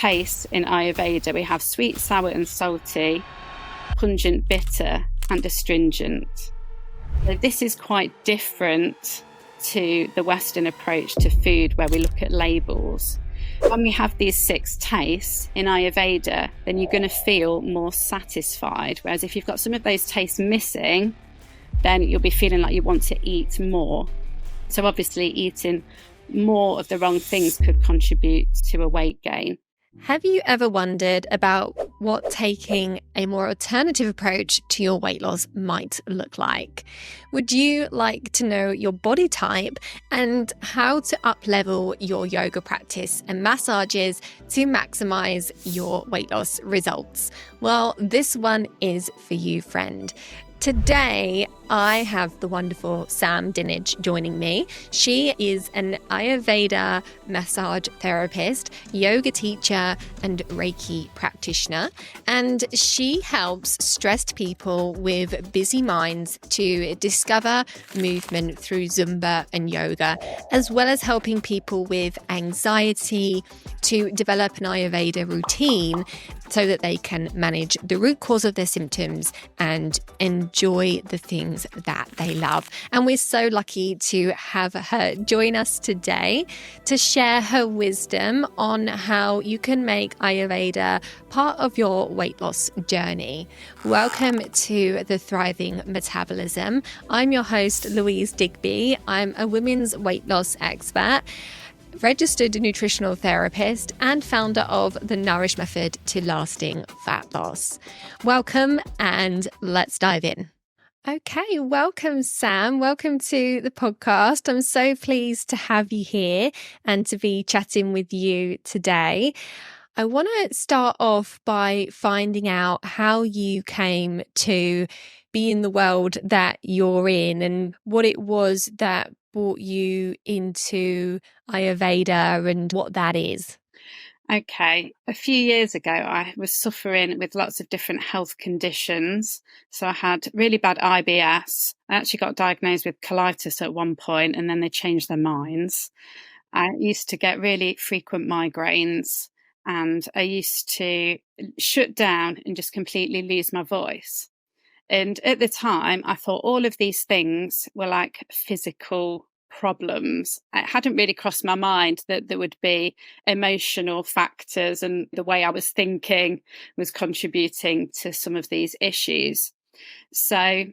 tastes in Ayurveda. We have sweet, sour and salty, pungent, bitter and astringent. So this is quite different to the Western approach to food where we look at labels. When we have these 6 tastes in Ayurveda, then you're going to feel more satisfied. Whereas if you've got some of those tastes missing, then you'll be feeling like you want to eat more. So obviously eating more of the wrong things could contribute to a weight gain. Have you ever wondered about what taking a more alternative approach to your weight loss might look like? Would you like to know your body type and how to up-level your yoga practice and massages to maximize your weight loss results? Well, this one is for you, friend. Today, I have the wonderful Sam Dinnage joining me. She is an Ayurveda massage therapist, yoga teacher, and Reiki practitioner. And she helps stressed people with busy minds to discover movement through Zumba and yoga, as well as helping people with anxiety to develop an Ayurveda routine so that they can manage the root cause of their symptoms and enjoy the things that they love. And we're so lucky to have her join us today to share her wisdom on how you can make Ayurveda part of your weight loss journey. Welcome to the Thriving Metabolism. I'm your host, Louise Digby. I'm a women's weight loss expert, registered nutritional therapist, and founder of the Nourish Method to lasting fat loss. Welcome, and let's dive in. Okay, welcome, Sam. Welcome to the podcast. I'm so pleased to have you here and to be chatting with you today. I want to start off by finding out how you came to be in the world that you're in and what it was that brought you into Ayurveda and what that is. Okay, a few years ago, I was suffering with lots of different health conditions. So I had really bad IBS. I actually got diagnosed with colitis at one point, and then they changed their minds. I used to get really frequent migraines, and I used to shut down and just completely lose my voice. And at the time, I thought all of these things were like physical problems. It hadn't really crossed my mind that there would be emotional factors and the way I was thinking was contributing to some of these issues. So I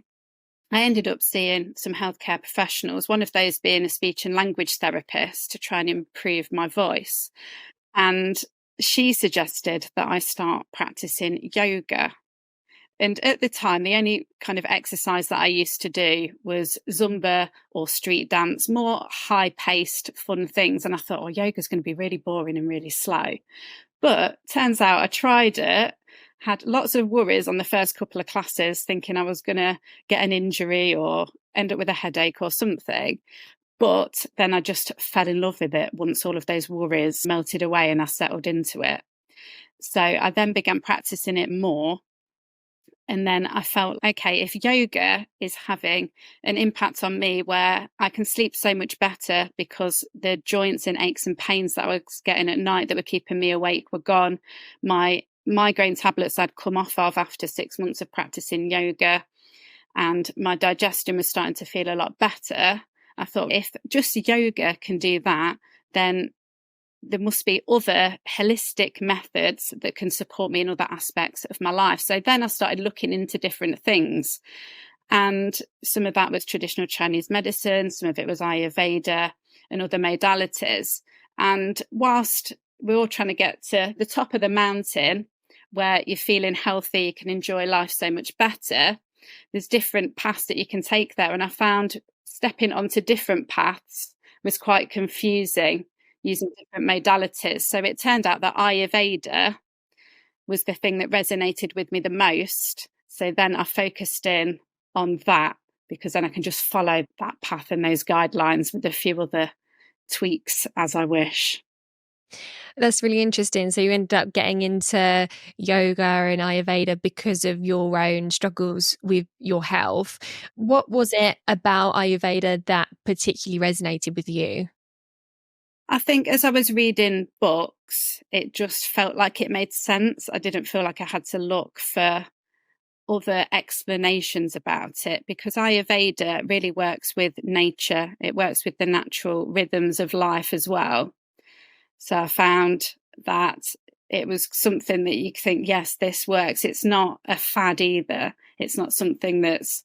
ended up seeing some healthcare professionals, one of those being a speech and language therapist to try and improve my voice. And she suggested that I start practicing yoga. And at the time, the only kind of exercise that I used to do was Zumba or street dance, more high-paced, fun things. And I thought, oh, yoga's going to be really boring and really slow. But turns out I tried it, had lots of worries on the first couple of classes, thinking I was going to get an injury or end up with a headache or something. But then I just fell in love with it once all of those worries melted away and I settled into it. So I then began practicing it more. And then I felt, okay, if yoga is having an impact on me where I can sleep so much better because the joints and aches and pains that I was getting at night that were keeping me awake were gone. My migraine tablets I'd come off of after 6 months of practicing yoga, and my digestion was starting to feel a lot better. I thought, if just yoga can do that, then there must be other holistic methods that can support me in other aspects of my life. So then I started looking into different things. And some of that was traditional Chinese medicine, some of it was Ayurveda and other modalities. And whilst we're all trying to get to the top of the mountain where you're feeling healthy, you can enjoy life so much better, there's different paths that you can take there. And I found stepping onto different paths was quite confusing, using different modalities. So it turned out that Ayurveda was the thing that resonated with me the most. So then I focused in on that, because then I can just follow that path and those guidelines with a few other tweaks as I wish. That's really interesting. So you ended up getting into yoga and Ayurveda because of your own struggles with your health. What was it about Ayurveda that particularly resonated with you? I think as I was reading books, it just felt like it made sense. I didn't feel like I had to look for other explanations about it because Ayurveda really works with nature. It works with the natural rhythms of life as well. So I found that it was something that you think, yes, this works. It's not a fad either. It's not something that's,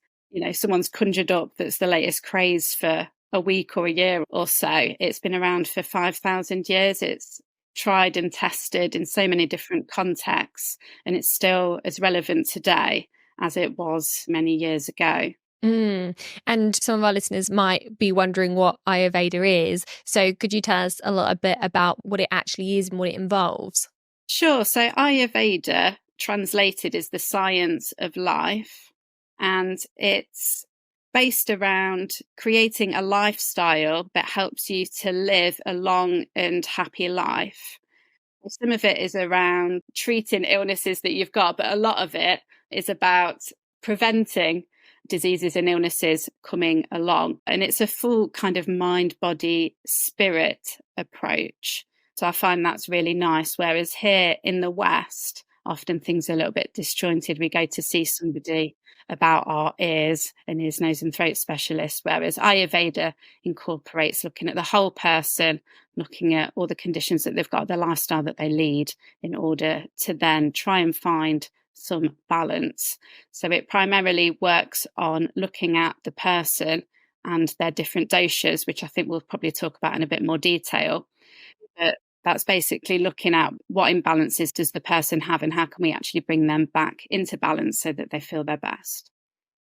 someone's conjured up that's the latest craze for a week or a year or so. It's been around for 5,000 years. It's tried and tested in so many different contexts, and it's still as relevant today as it was many years ago. And some of our listeners might be wondering what Ayurveda is. So could you tell us a little bit about what it actually is and what it involves? Sure. So Ayurveda translated is the science of life, and it's based around creating a lifestyle that helps you to live a long and happy life. Some of it is around treating illnesses that you've got, but a lot of it is about preventing diseases and illnesses coming along. And it's a full kind of mind, body, spirit approach. So I find that's really nice. Whereas here in the West, often things are a little bit disjointed. We go to see somebody about our ears, an ears, nose and throat specialist, whereas Ayurveda incorporates looking at the whole person, looking at all the conditions that they've got, the lifestyle that they lead, in order to then try and find some balance. So it primarily works on looking at the person and their different doshas, which I think we'll probably talk about in a bit more detail. But that's basically looking at what imbalances does the person have and how can we actually bring them back into balance so that they feel their best.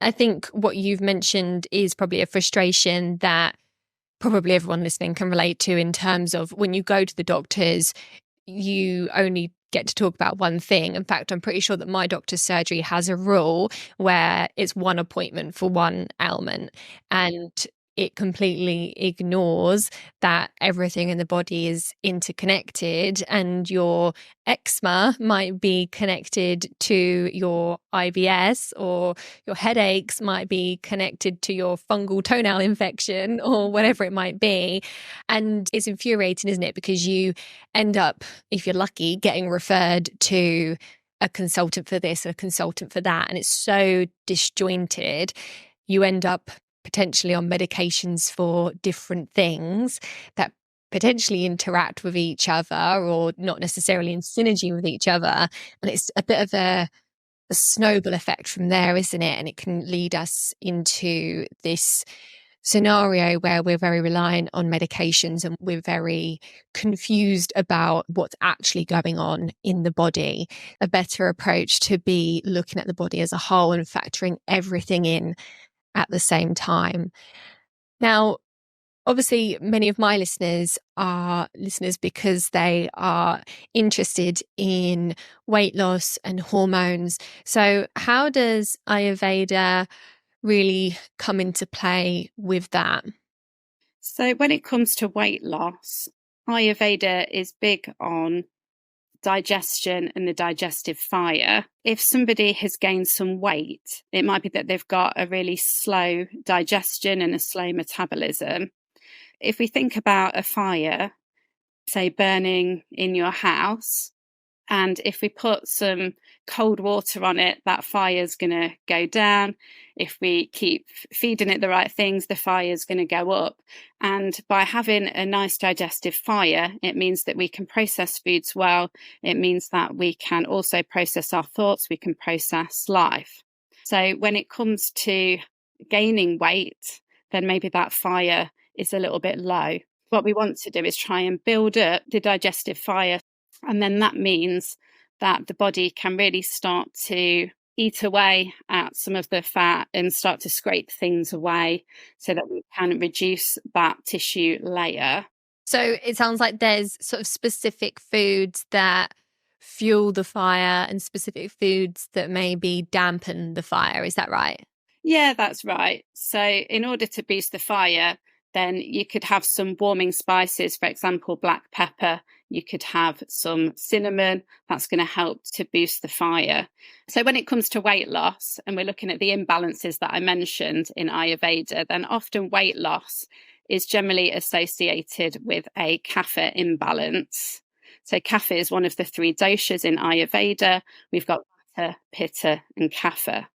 I think what you've mentioned is probably a frustration that probably everyone listening can relate to, in terms of when you go to the doctors, you only get to talk about one thing. In fact, I'm pretty sure that my doctor's surgery has a rule where it's one appointment for one ailment, and it completely ignores that everything in the body is interconnected, and your eczema might be connected to your IBS, or your headaches might be connected to your fungal toenail infection, or whatever it might be. And it's infuriating, isn't it? Because you end up, if you're lucky, getting referred to a consultant for this, a consultant for that. And it's so disjointed. You end up potentially on medications for different things that potentially interact with each other, or not necessarily in synergy with each other. And it's a bit of a snowball effect from there, isn't it? And it can lead us into this scenario where we're very reliant on medications and we're very confused about what's actually going on in the body. A better approach to be looking at the body as a whole and factoring everything in at the same time. Now, obviously, many of my listeners are listeners because they are interested in weight loss and hormones. So how does Ayurveda really come into play with that? So when it comes to weight loss, Ayurveda is big on digestion and the digestive fire. If somebody has gained some weight, it might be that they've got a really slow digestion and a slow metabolism. If we think about a fire, say burning in your house, and if we put some cold water on it, that fire's going to go down. If we keep feeding it the right things, the fire's going to go up. And by having a nice digestive fire, it means that we can process foods well. It means that we can also process our thoughts. We can process life. So when it comes to gaining weight, then maybe that fire is a little bit low. What we want to do is try and build up the digestive fire. And then that means that the body can really start to eat away at some of the fat and start to scrape things away so that we can reduce that tissue layer. So it sounds like there's sort of specific foods that fuel the fire and specific foods that maybe dampen the fire. Is that right? Yeah, that's right. So in order to boost the fire, then you could have some warming spices, for example, black pepper. You could have some cinnamon. That's going to help to boost the fire. So when it comes to weight loss, and we're looking at the imbalances that I mentioned in Ayurveda, then often weight loss is generally associated with a kapha imbalance. So kapha is one of the 3 doshas in Ayurveda. We've got vata, pitta, and kapha.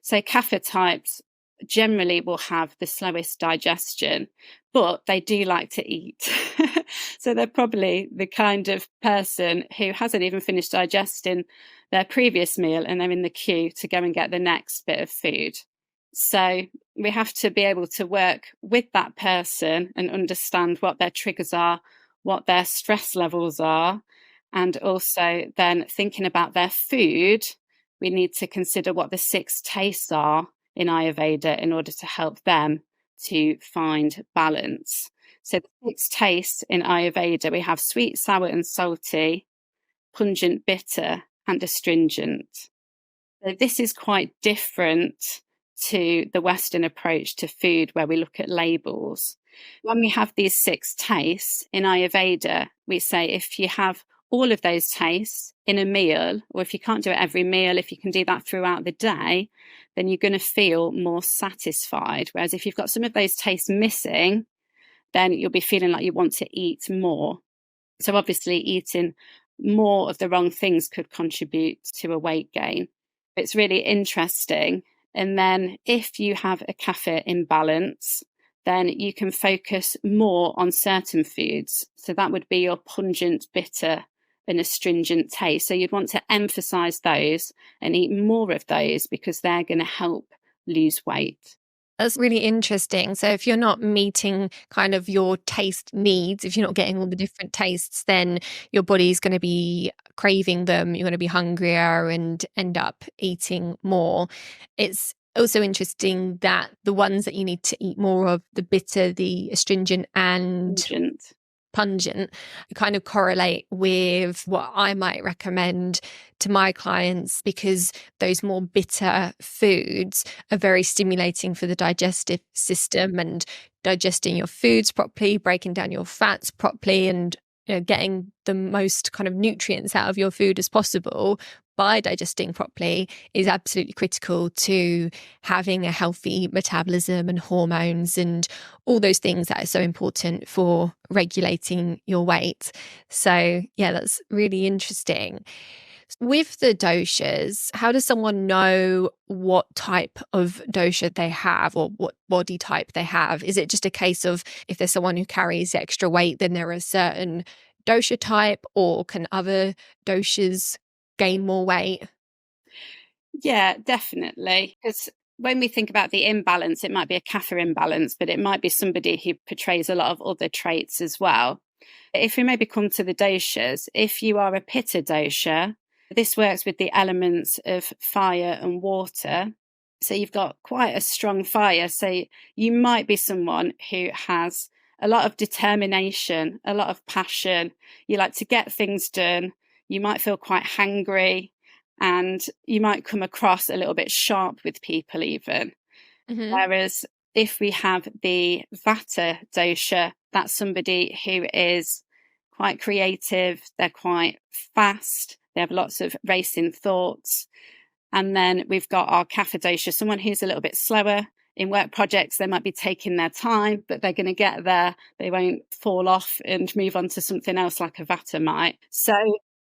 So kapha types generally will have the slowest digestion, but they do like to eat. So they're probably the kind of person who hasn't even finished digesting their previous meal and they're in the queue to go and get the next bit of food. So we have to be able to work with that person and understand what their triggers are, what their stress levels are, and also then thinking about their food, we need to consider what the 6 tastes are in Ayurveda in order to help them to find balance. So the 6 tastes in Ayurveda, we have sweet, sour and salty, pungent, bitter and astringent. So this is quite different to the Western approach to food where we look at labels. When we have these 6 tastes in Ayurveda, we say if you have all of those tastes in a meal, or if you can't do it every meal, if you can do that throughout the day, then you're going to feel more satisfied. Whereas if you've got some of those tastes missing, then you'll be feeling like you want to eat more. So obviously eating more of the wrong things could contribute to a weight gain. It's really interesting. And then if you have a kapha imbalance, then you can focus more on certain foods. So that would be your pungent, bitter and astringent taste. So you'd want to emphasize those and eat more of those because they're going to help lose weight. That's really interesting. So if you're not meeting kind of your taste needs, if you're not getting all the different tastes, then your body's going to be craving them. You're going to be hungrier and end up eating more. It's also interesting that the ones that you need to eat more of, the bitter, the astringent and pungent, kind of correlate with what I might recommend to my clients, because those more bitter foods are very stimulating for the digestive system and digesting your foods properly, breaking down your fats properly, and getting the most kind of nutrients out of your food as possible by digesting properly is absolutely critical to having a healthy metabolism and hormones and all those things that are so important for regulating your weight. So yeah, that's really interesting. With the doshas, how does someone know what type of dosha they have or what body type they have? Is it just a case of if there's someone who carries extra weight, then they're a certain dosha type, or can other doshas gain more weight? Yeah, definitely. Because when we think about the imbalance, it might be a kapha imbalance, but it might be somebody who portrays a lot of other traits as well. If we maybe come to the doshas, if you are a pitta dosha, this works with the elements of fire and water. So you've got quite a strong fire. So you might be someone who has a lot of determination, a lot of passion. You like to get things done. You might feel quite hangry and you might come across a little bit sharp with people even. Mm-hmm. Whereas if we have the vata dosha, that's somebody who is quite creative. They're quite fast. They have lots of racing thoughts. And then we've got our kapha dosha, someone who's a little bit slower in work projects. They might be taking their time, but they're going to get there. They won't fall off and move on to something else like a vata might. So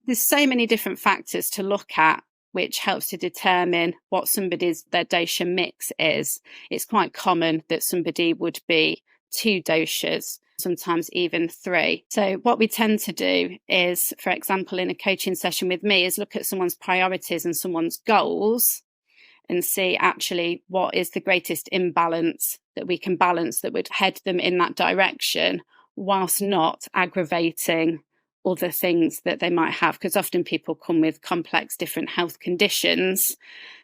there's so many different factors to look at, which helps to determine what their dosha mix is. It's quite common that somebody would be 2 doshas, sometimes even 3. So what we tend to do is, for example, in a coaching session with me, is look at someone's priorities and someone's goals and see actually what is the greatest imbalance that we can balance that would head them in that direction whilst not aggravating other things that they might have, because often people come with complex different health conditions.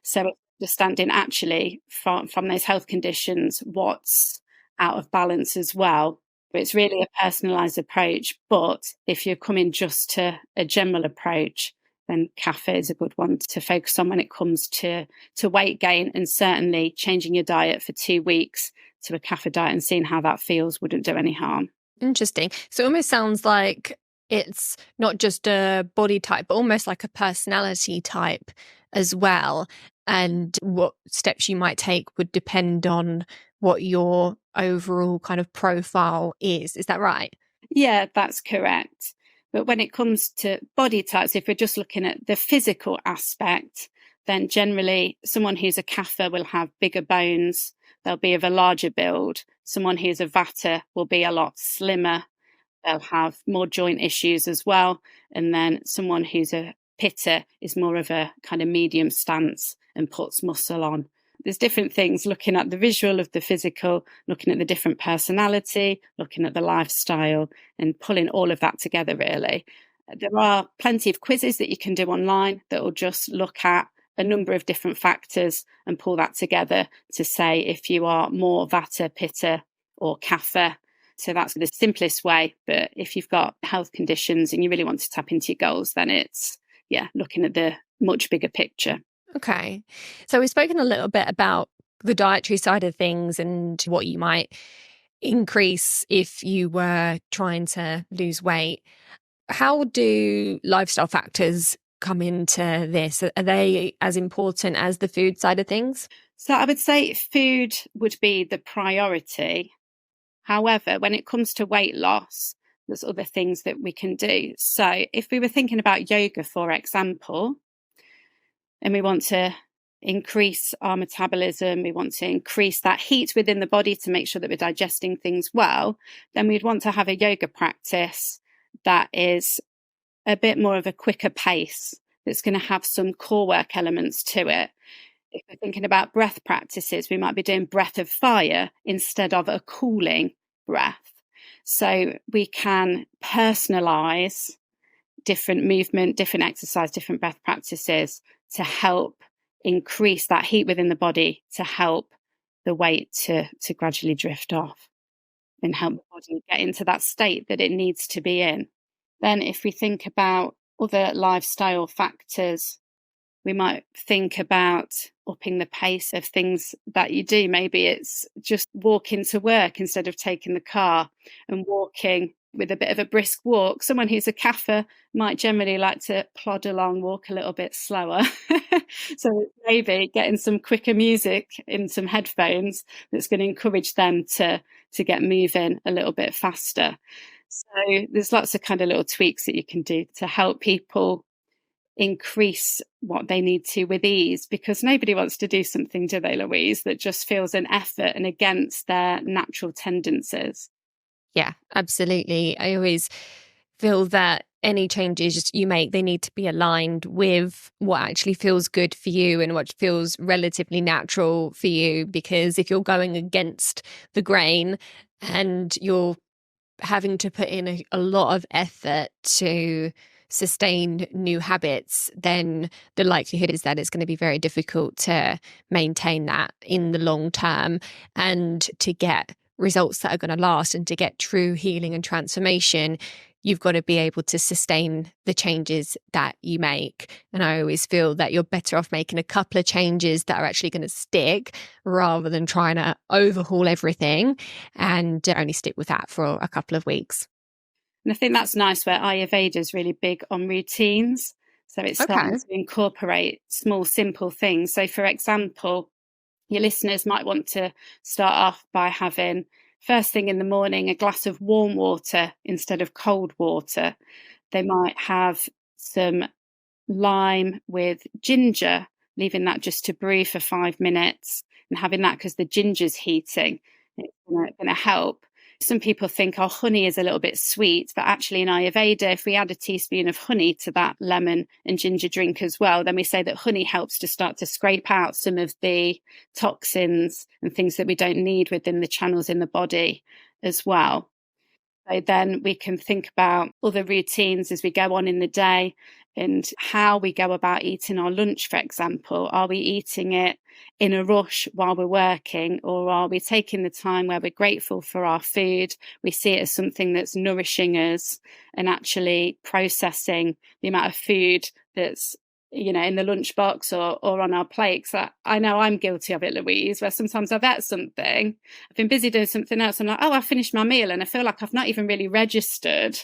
So understanding actually from those health conditions what's out of balance as well. It's really a personalised approach, but if you're coming just to a general approach, then kapha is a good one to focus on when it comes to weight gain, and certainly changing your diet for 2 weeks to a kapha diet and seeing how that feels wouldn't do any harm. Interesting. So it almost sounds like it's not just a body type, but almost like a personality type as well. And what steps you might take would depend on what your overall kind of profile is. Is that right? Yeah, that's correct. But when it comes to body types, if we're just looking at the physical aspect, then generally someone who's a kapha will have bigger bones. They'll be of a larger build. Someone who's a vata will be a lot slimmer. They'll have more joint issues as well. And then someone who's a pitta is more of a kind of medium stance and puts muscle on. There's different things, looking at the visual of the physical, looking at the different personality, looking at the lifestyle, and pulling all of that together, really. There are plenty of quizzes that you can do online that will just look at a number of different factors and pull that together to say if you are more vata, pitta, or kapha. So that's the simplest way. But if you've got health conditions and you really want to tap into your goals, then it's, looking at the much bigger picture. Okay. So we've spoken a little bit about the dietary side of things and what you might increase if you were trying to lose weight. How do lifestyle factors come into this? Are they as important as the food side of things? So I would say food would be the priority. However, when it comes to weight loss, there's other things that we can do. So if we were thinking about yoga, for example, and we want to increase our metabolism, we want to increase that heat within the body to make sure that we're digesting things well, then we'd want to have a yoga practice that is a bit more of a quicker pace, that's going to have some core work elements to it. If we're thinking about breath practices, we might be doing breath of fire instead of a cooling breath. So we can personalize different movement, different exercise, different breath practices to help increase that heat within the body, to help the weight to gradually drift off and help the body get into that state that it needs to be in. Then if we think about other lifestyle factors, we might think about upping the pace of things that you do. Maybe it's just walking to work instead of taking the car, and walking with a bit of a brisk walk. Someone who's a kapha might generally like to plod along, walk a little bit slower. So maybe getting some quicker music in some headphones that's going to encourage them to get moving a little bit faster. So there's lots of kind of little tweaks that you can do to help people increase what they need to with ease, because nobody wants to do something, do they, Louise, that just feels an effort and against their natural tendencies. Yeah, absolutely. I always feel that any changes you make, they need to be aligned with what actually feels good for you and what feels relatively natural for you. Because if you're going against the grain and you're having to put in a lot of effort to sustain new habits, then the likelihood is that it's going to be very difficult to maintain that in the long term and to get results that are going to last and to get true healing and transformation. You've got to be able to sustain the changes that you make. And I always feel that you're better off making a couple of changes that are actually going to stick rather than trying to overhaul everything and only stick with that for a couple of weeks. And I think that's nice where Ayurveda is really big on routines. So it's starting to incorporate small, simple things. So for example, your listeners might want to start off by having, first thing in the morning, a glass of warm water instead of cold water. They might have some lime with ginger, leaving that just to brew for 5 minutes and having that because the ginger's heating. It's going to help. Some people think, oh, honey is a little bit sweet, but actually in Ayurveda, if we add a teaspoon of honey to that lemon and ginger drink as well, then we say that honey helps to start to scrape out some of the toxins and things that we don't need within the channels in the body as well. So then we can think about other routines as we go on in the day and how we go about eating our lunch, for example. Are we eating it in a rush while we're working, or are we taking the time where we're grateful for our food? We see it as something that's nourishing us and actually processing the amount of food that's in the lunchbox or on our plates. I know I'm guilty of it, Louise, where sometimes I've ate something, I've been busy doing something else, I'm like, oh, I finished my meal, and I feel like I've not even really registered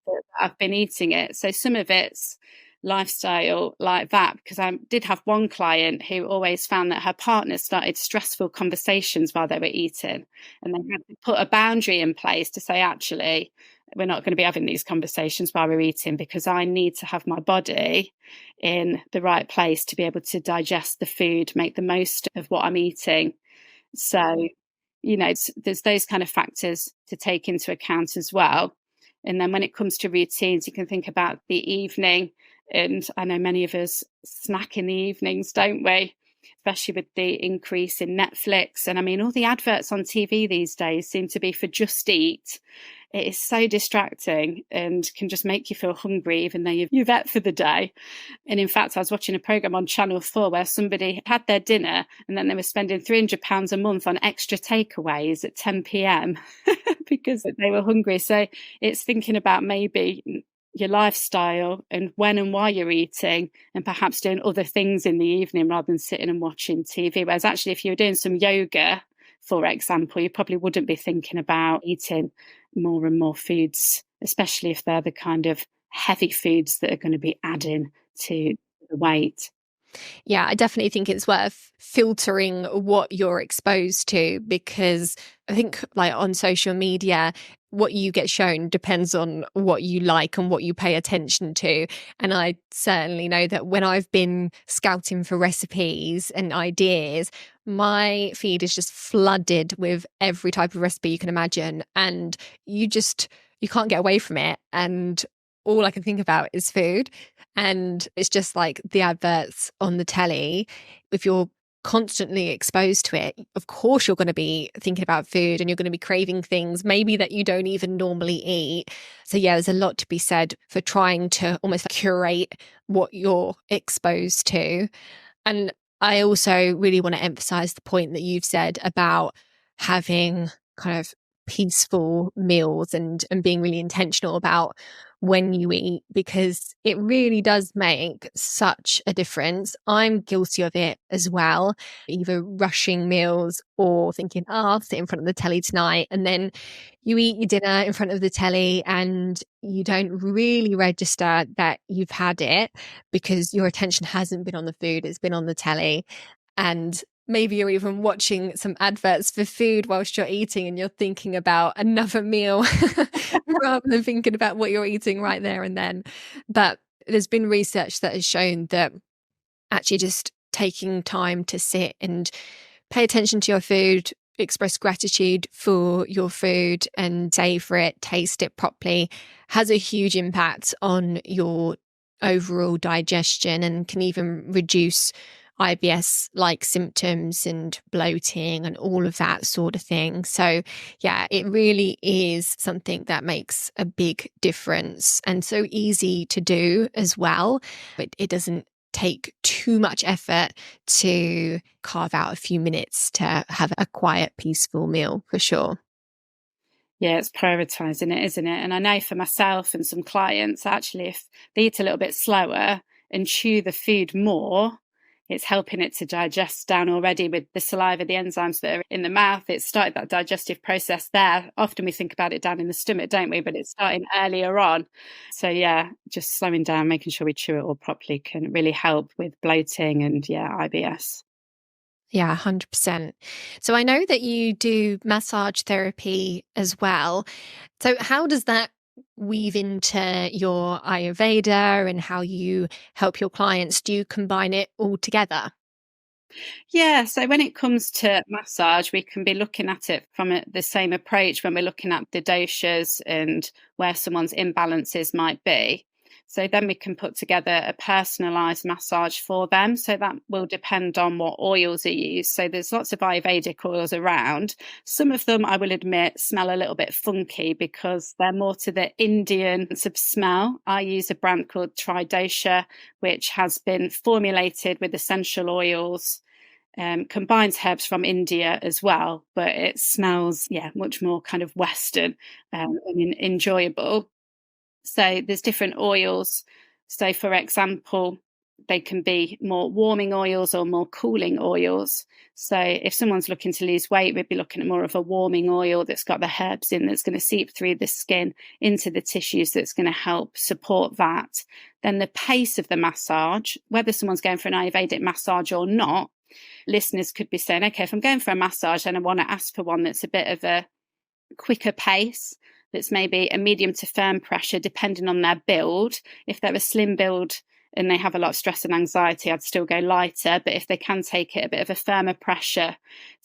that I've been eating it. So some of it's lifestyle like that, because I did have one client who always found that her partner started stressful conversations while they were eating, and they had to put a boundary in place to say, actually, we're not going to be having these conversations while we're eating, because I need to have my body in the right place to be able to digest the food, make the most of what I'm eating. So, there's those kind of factors to take into account as well. And then when it comes to routines, you can think about the evening. And I know many of us snack in the evenings, don't we? Especially with the increase in Netflix. And I mean, all the adverts on TV these days seem to be for Just Eat. It is so distracting and can just make you feel hungry, even though you've ate for the day. And in fact, I was watching a programme on Channel 4 where somebody had their dinner and then they were spending £300 a month on extra takeaways at 10 p.m. because they were hungry. So it's thinking about maybe your lifestyle and when and why you're eating, and perhaps doing other things in the evening rather than sitting and watching TV. Whereas actually, if you're doing some yoga, for example, you probably wouldn't be thinking about eating more and more foods, especially if they're the kind of heavy foods that are going to be adding to the weight. Yeah, I definitely think it's worth filtering what you're exposed to, because I think like on social media, what you get shown depends on what you like and what you pay attention to. And I certainly know that when I've been scouting for recipes and ideas, my feed is just flooded with every type of recipe you can imagine. And you can't get away from it. And all I can think about is food. And it's just like the adverts on the telly. If you're constantly exposed to it, of course you're going to be thinking about food and you're going to be craving things maybe that you don't even normally eat. So yeah, there's a lot to be said for trying to almost curate what you're exposed to. And I also really want to emphasize the point that you've said about having kind of peaceful meals and being really intentional about when you eat, because it really does make such a difference. I'm guilty of it as well, either rushing meals or thinking, oh, I'll sit in front of the telly tonight. And then you eat your dinner in front of the telly and you don't really register that you've had it because your attention hasn't been on the food, it's been on the telly. And maybe you're even watching some adverts for food whilst you're eating and you're thinking about another meal rather than thinking about what you're eating right there and then. But there's been research that has shown that actually just taking time to sit and pay attention to your food, express gratitude for your food and savor it, taste it properly, has a huge impact on your overall digestion and can even reduce IBS-like symptoms and bloating and all of that sort of thing. So yeah, it really is something that makes a big difference and so easy to do as well. But it doesn't take too much effort to carve out a few minutes to have a quiet, peaceful meal for sure. Yeah, it's prioritizing it, isn't it? And I know for myself and some clients, actually, if they eat a little bit slower and chew the food more, it's helping it to digest down already with the saliva, the enzymes that are in the mouth. It's started that digestive process there. Often we think about it down in the stomach, don't we? But it's starting earlier on. So yeah, just slowing down, making sure we chew it all properly can really help with bloating and IBS. Yeah, 100%. So I know that you do massage therapy as well. So how does that weave into your Ayurveda and how you help your clients? Do you combine it all together? Yeah, so when it comes to massage, we can be looking at it from the same approach when we're looking at the doshas and where someone's imbalances might be. So then we can put together a personalised massage for them. So that will depend on what oils are used. So there's lots of Ayurvedic oils around. Some of them, I will admit, smell a little bit funky because they're more to the Indian sort of smell. I use a brand called Tridosha, which has been formulated with essential oils, combines herbs from India as well, but it smells, much more kind of Western and enjoyable. So there's different oils. So for example, they can be more warming oils or more cooling oils. So if someone's looking to lose weight, we'd be looking at more of a warming oil that's got the herbs in, that's going to seep through the skin into the tissues, that's going to help support that. Then the pace of the massage, whether someone's going for an Ayurvedic massage or not, listeners could be saying, okay, if I'm going for a massage and I want to ask for one that's a bit of a quicker pace, that's maybe a medium to firm pressure, depending on their build. If they're a slim build and they have a lot of stress and anxiety, I'd still go lighter. But if they can take it a bit of a firmer pressure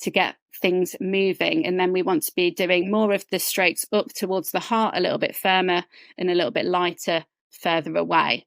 to get things moving, and then we want to be doing more of the strokes up towards the heart, a little bit firmer and a little bit lighter further away.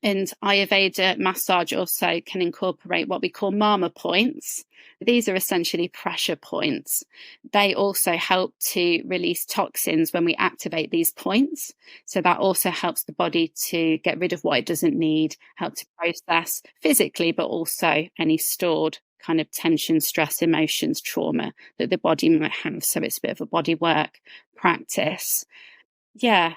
And Ayurveda massage also can incorporate what we call mama points. These are essentially pressure points. They also help to release toxins when we activate these points. So that also helps the body to get rid of what it doesn't need, help to process physically, but also any stored kind of tension, stress, emotions, trauma that the body might have. So it's a bit of a body work practice. Yeah,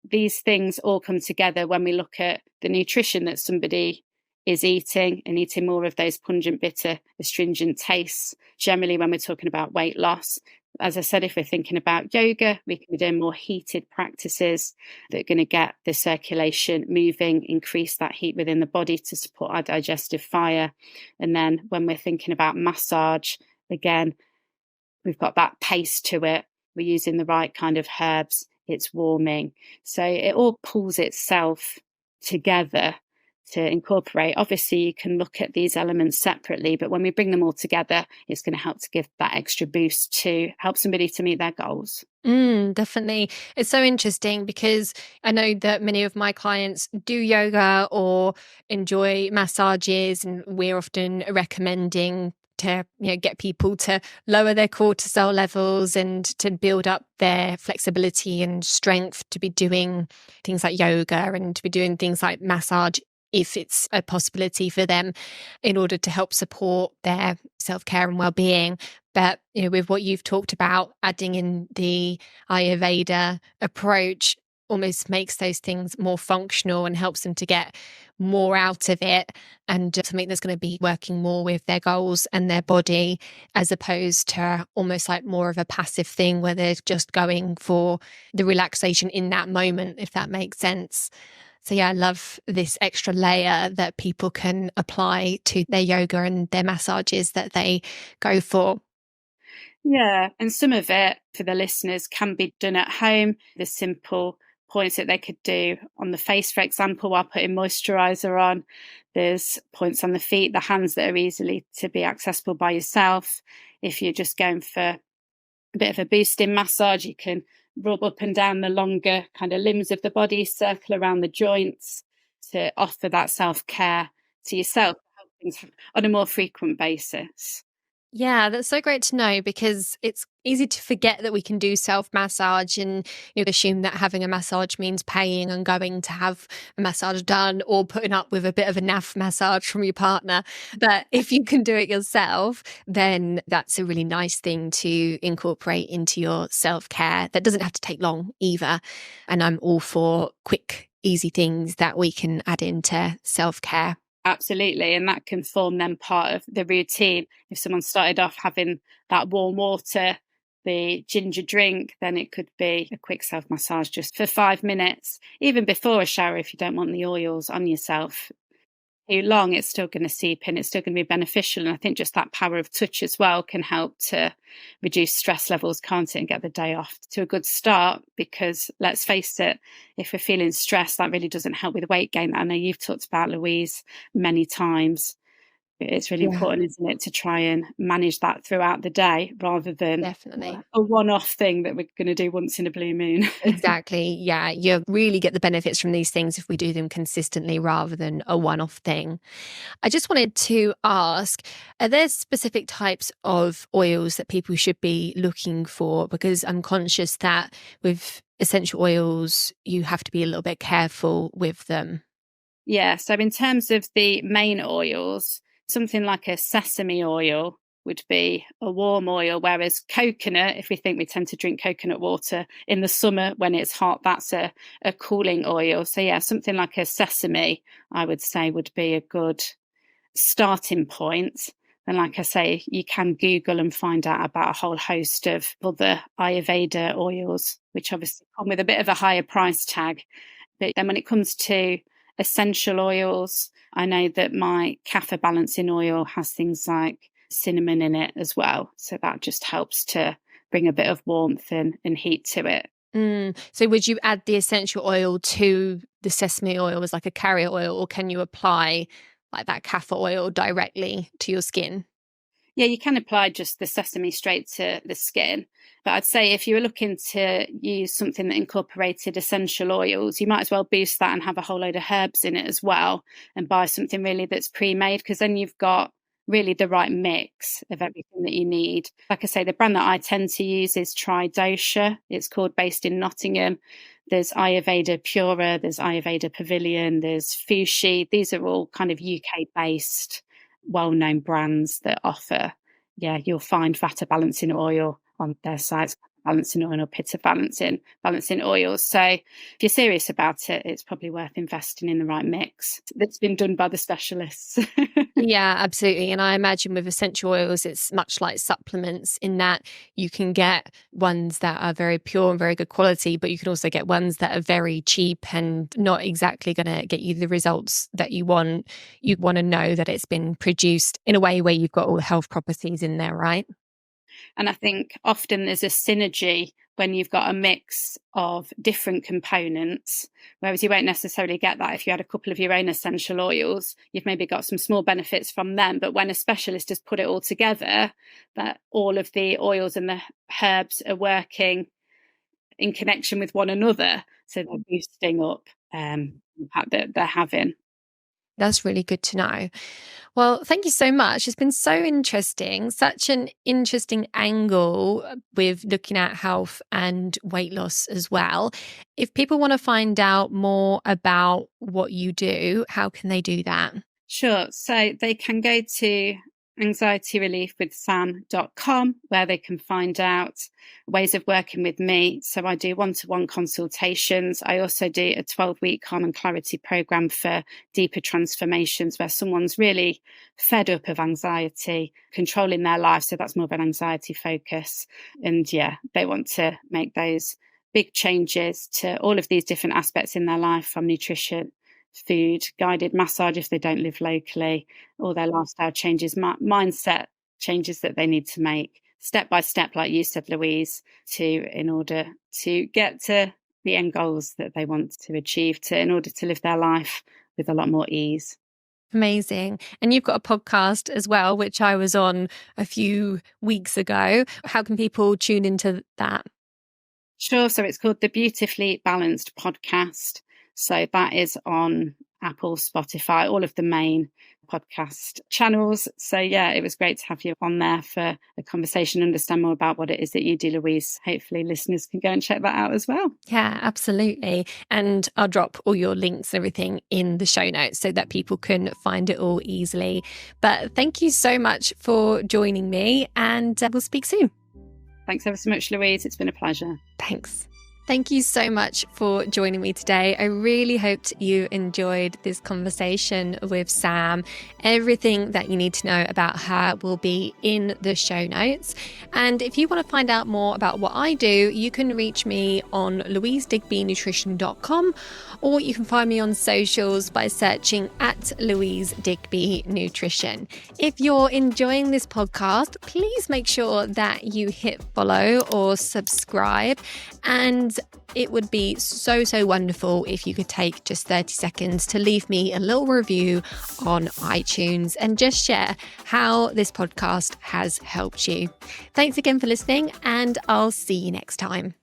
these things all come together when we look at the nutrition that somebody is eating, and eating more of those pungent, bitter, astringent tastes. Generally, when we're talking about weight loss, as I said, if we're thinking about yoga, we can be doing more heated practices that are going to get the circulation moving, increase that heat within the body to support our digestive fire. And then when we're thinking about massage, again, we've got that pace to it. We're using the right kind of herbs. It's warming. So it all pulls itself together to incorporate. Obviously, you can look at these elements separately, but when we bring them all together, it's going to help to give that extra boost to help somebody to meet their goals. Definitely. It's so interesting because I know that many of my clients do yoga or enjoy massages, and we're often recommending to get people to lower their cortisol levels and to build up their flexibility and strength, to be doing things like yoga and to be doing things like massage if it's a possibility for them, in order to help support their self-care and well-being. But with what you've talked about, adding in the Ayurveda approach almost makes those things more functional and helps them to get more out of it, and something that's going to be working more with their goals and their body, as opposed to almost like more of a passive thing where they're just going for the relaxation in that moment, if that makes sense. So yeah, I love this extra layer that people can apply to their yoga and their massages that they go for. Yeah, and some of it for the listeners can be done at home. The simple points that they could do on the face, for example, while putting moisturizer on. There's points on the feet, the hands that are easily to be accessible by yourself. If you're just going for a bit of a boosting massage, you can rub up and down the longer kind of limbs of the body, circle around the joints to offer that self-care to yourself on a more frequent basis. Yeah, that's so great to know, because it's easy to forget that we can do self-massage and assume that having a massage means paying and going to have a massage done or putting up with a bit of a naff massage from your partner. But if you can do it yourself, then that's a really nice thing to incorporate into your self-care. That doesn't have to take long either. And I'm all for quick, easy things that we can add into self-care. Absolutely. And that can form then part of the routine. If someone started off having that warm water, the ginger drink, then it could be a quick self massage just for 5 minutes, even before a shower, if you don't want the oils on yourself too long. It's still going to seep in, it's still going to be beneficial. And I think just that power of touch as well can help to reduce stress levels, can't it, and get the day off to a good start. Because let's face it, if we're feeling stressed, that really doesn't help with weight gain. I know you've talked about, Louise, many times. It's really important, isn't it, to try and manage that throughout the day rather than Definitely. a one-off thing that we're going to do once in a blue moon. Exactly. Yeah, you really get the benefits from these things if we do them consistently rather than a one-off thing. I just wanted to ask, are there specific types of oils that people should be looking for? Because I'm conscious that with essential oils, you have to be a little bit careful with them. Yeah, so in terms of the main oils, something like a sesame oil would be a warm oil, whereas coconut, if we think we tend to drink coconut water in the summer when it's hot, that's a cooling oil. So yeah, something like a sesame, I would say, would be a good starting point. And like I say, you can Google and find out about a whole host of other Ayurveda oils, which obviously come with a bit of a higher price tag. But then when it comes to essential oils, I know that my Kapha balancing oil has things like cinnamon in it as well. So that just helps to bring a bit of warmth and heat to it. So would you add the essential oil to the sesame oil as like a carrier oil, or can you apply like that Kapha oil directly to your skin? Yeah, you can apply just the sesame straight to the skin. But I'd say if you were looking to use something that incorporated essential oils, you might as well boost that and have a whole load of herbs in it as well, and buy something really that's pre-made, because then you've got really the right mix of everything that you need. Like I say, the brand that I tend to use is Dosha. It's called, based in Nottingham. There's Ayurveda Pura, there's Ayurveda Pavilion, there's Fushi. These are all kind of UK-based, well-known brands that offer, you'll find Vata balancing oil on their sites, balancing oil or pitta balancing oils. So if you're serious about it, it's probably worth investing in the right mix that's been done by the specialists. Yeah, absolutely. And I imagine with essential oils, it's much like supplements in that you can get ones that are very pure and very good quality, but you can also get ones that are very cheap and not exactly going to get you the results that you want. You want to know that it's been produced in a way where you've got all the health properties in there, right? And I think often there's a synergy when you've got a mix of different components, whereas you won't necessarily get that if you had a couple of your own essential oils. You've maybe got some small benefits from them, but when a specialist has put it all together, that all of the oils and the herbs are working in connection with one another, so they're boosting up the impact that they're having. That's really good to know. Well, thank you so much. It's been so interesting, such an interesting angle with looking at health and weight loss as well. If people want to find out more about what you do, how can they do that? Sure. So they can go to anxietyreliefwithsam.com, where they can find out ways of working with me. So I do one-to-one consultations. I also do a 12-week calm and clarity program for deeper transformations, where someone's really fed up of anxiety, controlling their life. So that's more of an anxiety focus. And they want to make those big changes to all of these different aspects in their life, from nutrition, food, guided massage if they don't live locally, all their lifestyle changes, mindset changes that they need to make step by step, like you said, Louise, in order to get to the end goals that they want to achieve, in order to live their life with a lot more ease. Amazing. And you've got a podcast as well, which I was on a few weeks ago. How can people tune into that? Sure. So it's called the Beautifully Balanced Podcast. So that is on Apple, Spotify, all of the main podcast channels. So it was great to have you on there for a conversation, understand more about what it is that you do, Louise. Hopefully listeners can go and check that out as well. Yeah, absolutely. And I'll drop all your links and everything in the show notes so that people can find it all easily. But thank you so much for joining me, and we'll speak soon. Thanks ever so much, Louise. It's been a pleasure. Thanks. Thank you so much for joining me today. I really hoped you enjoyed this conversation with Sam. Everything that you need to know about her will be in the show notes. And if you want to find out more about what I do, you can reach me on louisedigbynutrition.com, or you can find me on socials by searching at Louise Digby Nutrition. If you're enjoying this podcast, please make sure that you hit follow or subscribe. And it would be so wonderful if you could take just 30 seconds to leave me a little review on iTunes and just share how this podcast has helped you. Thanks again for listening, and I'll see you next time.